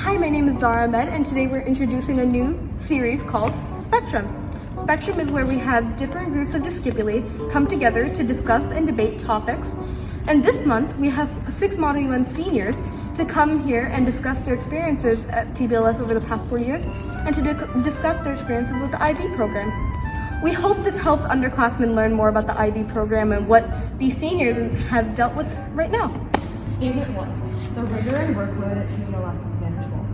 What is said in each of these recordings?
Hi, my name is Zaara Ahmed, and today we're introducing a new series called Spectrum. Spectrum is where we have different groups of discipuli come together to discuss and debate topics. And this month, we have 6 Model UN seniors to come here and discuss their experiences at TBLS over the past 4 years and to discuss their experiences with the IB program. We hope this helps underclassmen learn more about the IB program and what these seniors have dealt with right now. Statement 1. The rigor and workload at TBLS is manageable.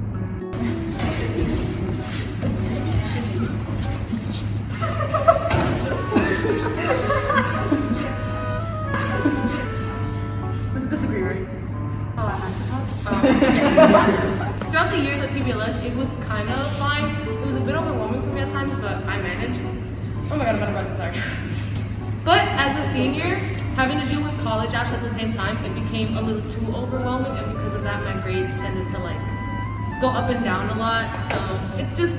This is disagreement. Oh, I have to talk? Throughout the years at TBLS, it was kind of fine. It was a bit overwhelming for me at times, but I managed. Oh my god, I'm about to sorry. But as a senior, having to deal with college apps at the same time, it became a little too overwhelming, and because of that, my grades tended to go up and down a lot. So it's just,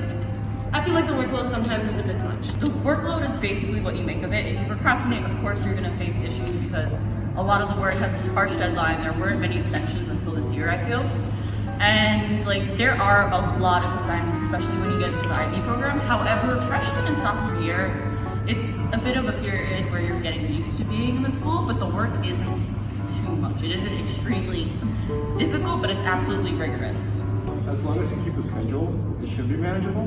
I feel like the workload sometimes is a bit much. The workload is basically what you make of it. If you procrastinate, of course you're gonna face issues because a lot of the work has a harsh deadline. There weren't many extensions until this year, I feel. And there are a lot of assignments, especially when you get into the IB program. However, freshman and sophomore year, it's a bit of a period where you're getting used to being in the school, but the work isn't too much. It isn't extremely difficult, but it's absolutely rigorous. As long as you keep a schedule, it should be manageable.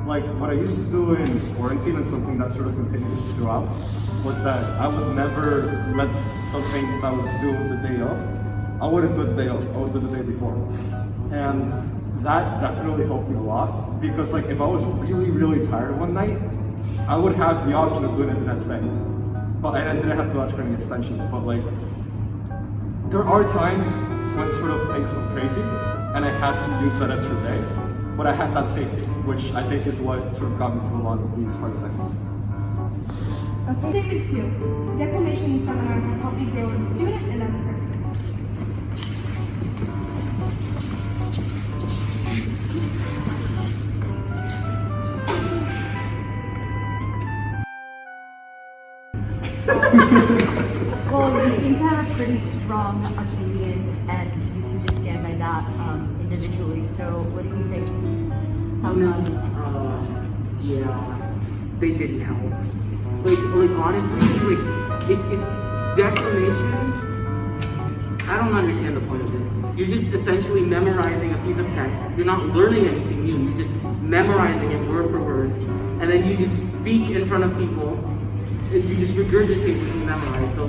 Like what I used to do in quarantine and something that sort of continues throughout was that I would never let something that was due the day of. I wouldn't do the day of, I would do the day before. And that definitely helped me a lot because if I was really tired one night, I would have the option of doing it the next day. But I didn't have to ask for any extensions. But there are times when sort of things were crazy and I had to use that extra day, but I had that safety, which I think is what sort of got me through a lot of these hard assignments. Okay. Statement 2. Declamation seminar can help you grow as a student and as a person. Well, you seem to have a pretty strong opinion, and you seem to stand by that individually. So, what do you think? How come? Yeah, they didn't help. Honestly, it's declamation. I don't understand the point of it. You're just essentially memorizing a piece of text. You're not learning anything new. You're just memorizing it word for word, and then you just speak in front of people. You just regurgitate what you memorize. So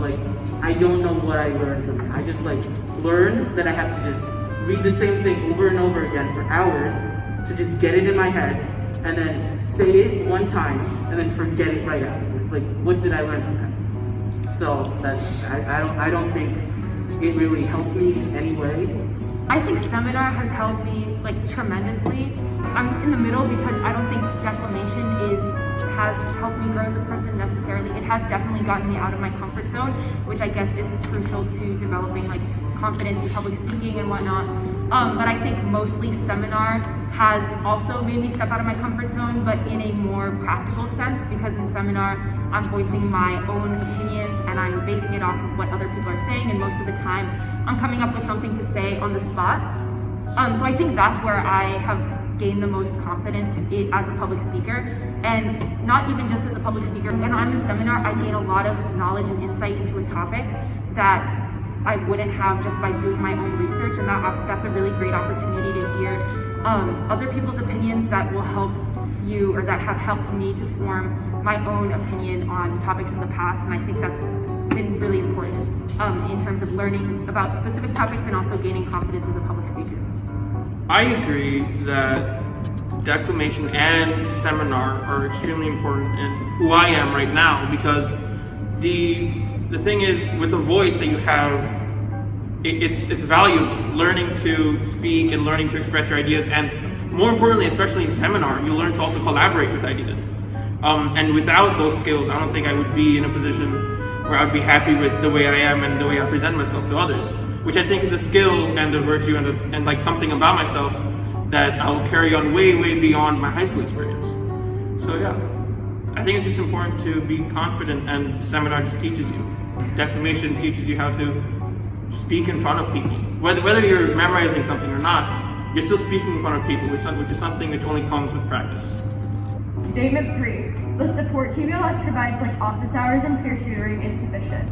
I don't know what I learned from it. I just learned that I have to just read the same thing over and over again for hours to just get it in my head and then say it one time and then forget it right afterwards. What did I learn from that? So I don't think it really helped me in any way. I think seminar has helped me tremendously. I'm in the middle because I don't think declamation has helped me grow as a person necessarily. It has definitely gotten me out of my comfort zone, which I guess is crucial to developing confidence in public speaking and whatnot. But I think mostly seminar has also made me step out of my comfort zone, but in a more practical sense, because in seminar I'm voicing my own opinions and I'm basing it off of what other people are saying, and most of the time I'm coming up with something to say on the spot. So I think that's where I have gained the most confidence as a public speaker, and not even just as a public speaker. When I'm in seminar, I gain a lot of knowledge and insight into a topic that I wouldn't have just by doing my own research, and that's a really great opportunity to hear other people's opinions that will help you, or that have helped me to form my own opinion on topics in the past, and I think that's been really important in terms of learning about specific topics and also gaining confidence as a public speaker. I agree that declamation and seminar are extremely important in who I am right now, because the thing is, with the voice that you have, it's valuable. Learning to speak and learning to express your ideas, and more importantly, especially in seminar, you learn to also collaborate with ideas. And without those skills, I don't think I would be in a position where I'd be happy with the way I am and the way I present myself to others, which I think is a skill and a virtue and something about myself that I'll carry on way beyond my high school experience. So yeah, I think it's just important to be confident, and seminar just teaches you. Declamation teaches you how to speak in front of people. Whether you're memorizing something or not, you're still speaking in front of people, which is something which only comes with practice. Statement 3. The support TBLS provides, like office hours and peer tutoring, is sufficient.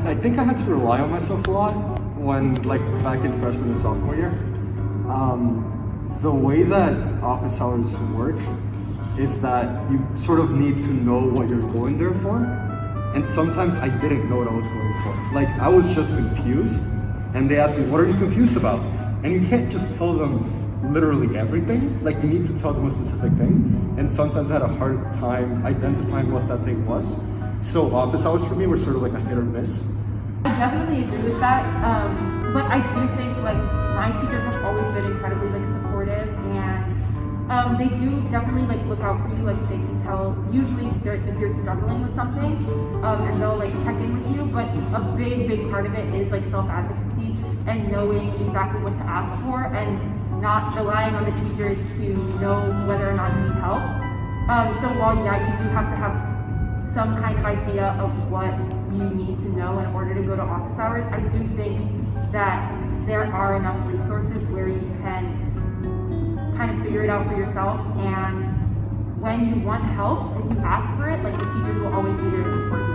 I think I had to rely on myself a lot when, like, back in freshman and sophomore year. The way that office hours work is that you sort of need to know what you're going there for. And sometimes I didn't know what I was going for. Like, I was just confused, and they asked me, what are you confused about? And you can't just tell them literally everything. Like, you need to tell them a specific thing. And sometimes I had a hard time identifying what that thing was. So office hours for me were sort of like a hit or miss. I definitely agree with that, but I do think like my teachers have always been incredibly like supportive, and they do definitely like look out for you. Like they can tell usually if you're struggling with something, and they'll like check in with you. But a big part of it is like self-advocacy and knowing exactly what to ask for, and not relying on the teachers to know whether or not you need help. So while yeah, you do have to have some kind of idea of what you need to know in order to go to office hours, I do think that there are enough resources where you can kind of figure it out for yourself, and when you want help and you ask for it, like the teachers will always be there to support you.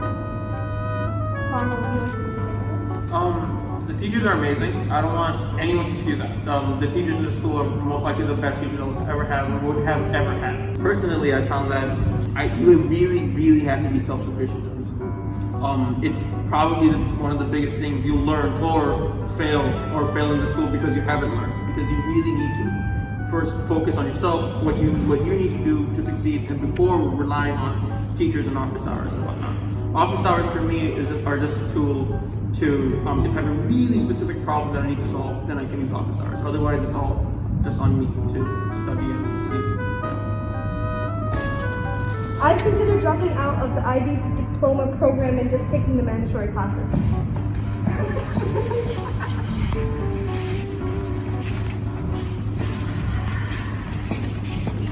The teachers are amazing. I don't want anyone to skew that. The teachers in the school are most likely the best teachers I'll ever have or would have ever had. Personally, I found that you really have to be self-sufficient in school. It's probably one of the biggest things you'll learn or fail in the school because you haven't learned. Because you really need to first focus on yourself, what you need to do to succeed, and before relying on teachers and office hours and whatnot. Office hours for me are just a tool to, if I have a really specific problem that I need to solve, then I can use office hours. Otherwise, it's all just on me to study and succeed. I've considered dropping out of the IB diploma program and just taking the mandatory classes.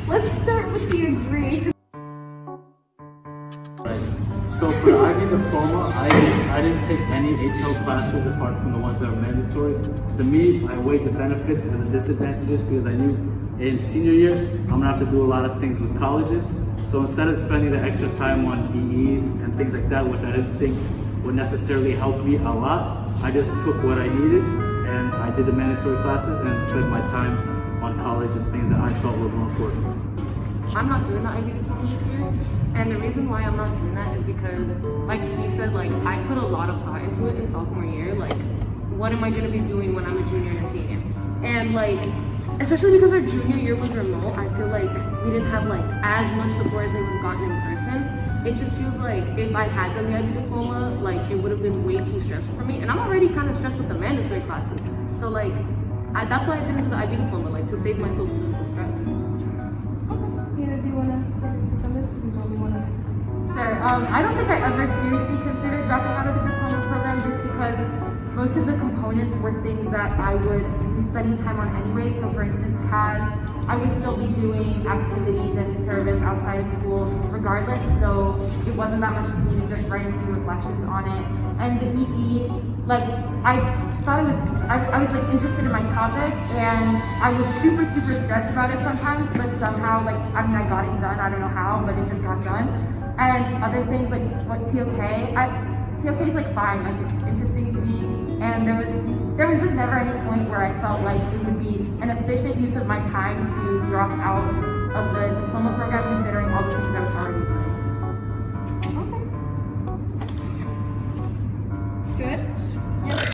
Let's start with the agree. So for the IB diploma, I didn't take any HL classes apart from the ones that were mandatory. To me, I weighed the benefits and the disadvantages because I knew in senior year, I'm gonna have to do a lot of things with colleges. So instead of spending the extra time on EEs and things like that, which I didn't think would necessarily help me a lot, I just took what I needed and I did the mandatory classes and spent my time on college and things that I felt were more important. I'm not doing the IB diploma this year, and the reason why I'm not doing that is because, like you said, like I put a lot of thought into it in sophomore year. Like, what am I going to be doing when I'm a junior and a senior? And like, especially because our junior year was remote, I feel like we didn't have like as much support as we would have gotten in person. It just feels like if I had done the IB diploma, like it would have been way too stressful for me, and I'm already kind of stressed with the mandatory classes. So like, that's why I didn't do the IB diploma, like to save myself from the stress. Sure. I don't think I ever seriously considered dropping out of the diploma program just because most of the components were things that I would be spending time on anyway. So for instance, CAS, I would still be doing activities and service outside of school regardless. So it wasn't that much to me to just write a few reflections on it. And the EE, like I thought I was like interested in my topic, and I was super stressed about it sometimes, but somehow like, I mean, I got it done. I don't know how, but it just got done. And other things like what TOK is like fine, like it's interesting to me, and there was just never any point where I felt like it would be an efficient use of my time to drop out of the diploma program considering all the things I was already doing. Good? Yep.